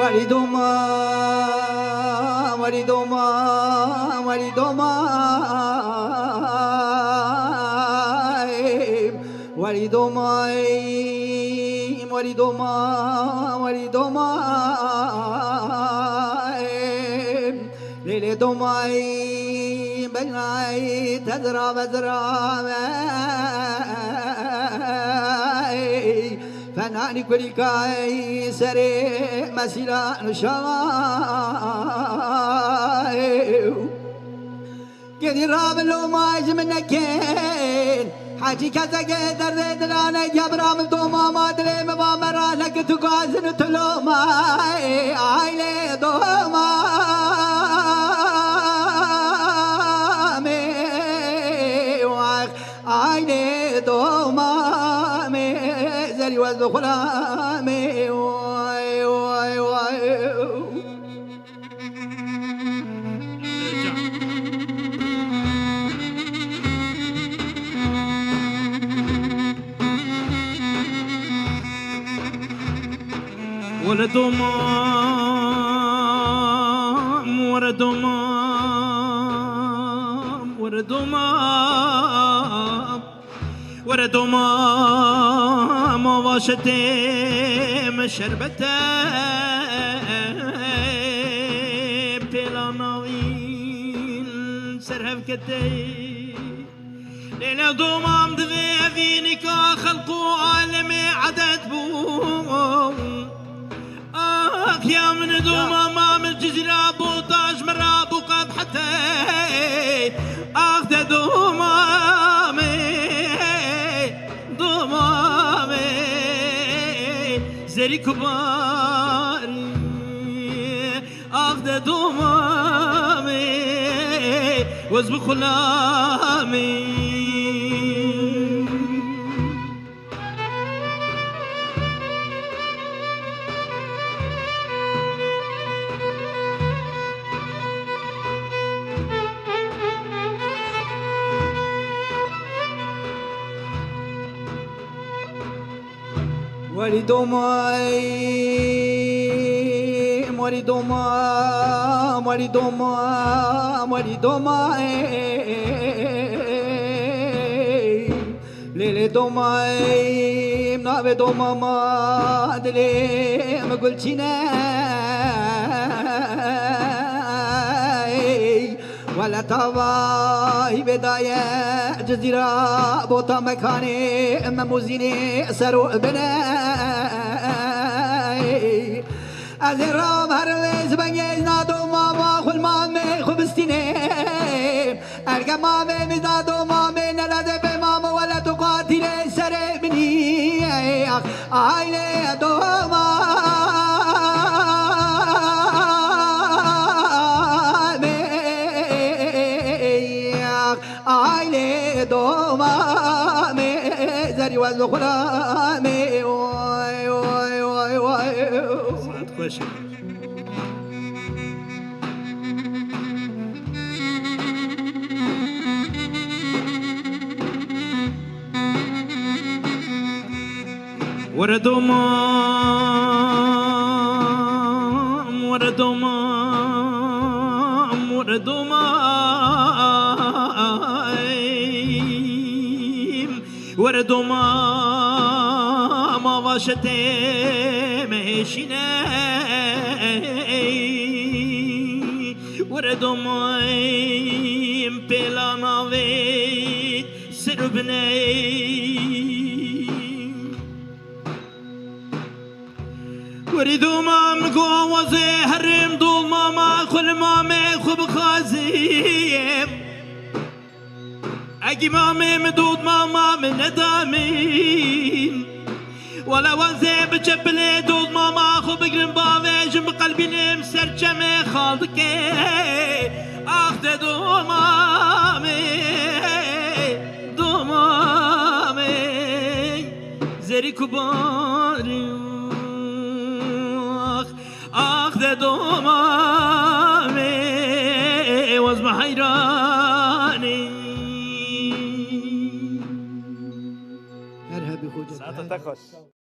وریدوما وریدوما وریدوما وریدوما وریدوما وریدوما لیل دومای بنای تدرا بدرا فنانی کلی کای سری مسیرا نشای کدی راب لو ماج منکن حاجی کزاک درد درانه جبرام دوما مادر مبامرا لک تو گازن تلو مای آیله دوما آیله دوما می زری وز خلامی وای وای وای وردومام وردومام وردومام وردومام واشتم شربته بلانوين سرهب كتي ليلة دومام دغي أذينك خلقوا عالمي عدد بوم يا من دوما ما من الجزيرة بوطاج مرا بوقات حتى أخذ دومامي دومامي زري كباري أخذ دومامي وزب خلامي وریدومای وریدوما وریدوما وریدومای لیل دومای ناب دوما ما دلی مگل چینه ولا تواهی بدایه جزیره بوتا مکانی مموزینی سرو بنه از این رام هر ویز بنگیز نادو ماما خل مامی خوبستینه ارگه مامی میزادو مامی نرده به ماما ولا تو قاتل سر منی آیله دوما آیله دوما می زری وز خلامی وای وای وای وای ساعت خوشی وردومام وردومام وردومام وردومام واشتم هشینه وردومام پلاناوید سربنی وریدومام گوازه هرم دولماما خلمامه خوب خازیم اگی مامه مدود ماما من ندامین ولا وانزه بجبله دود ماما خوب بگرم باویجم بقلبینم سرچمه خالدکه آخده دومامه دومامه زری کباری آخذ دومامي وزم حيراني ارهبي خوجة ساعتها تخش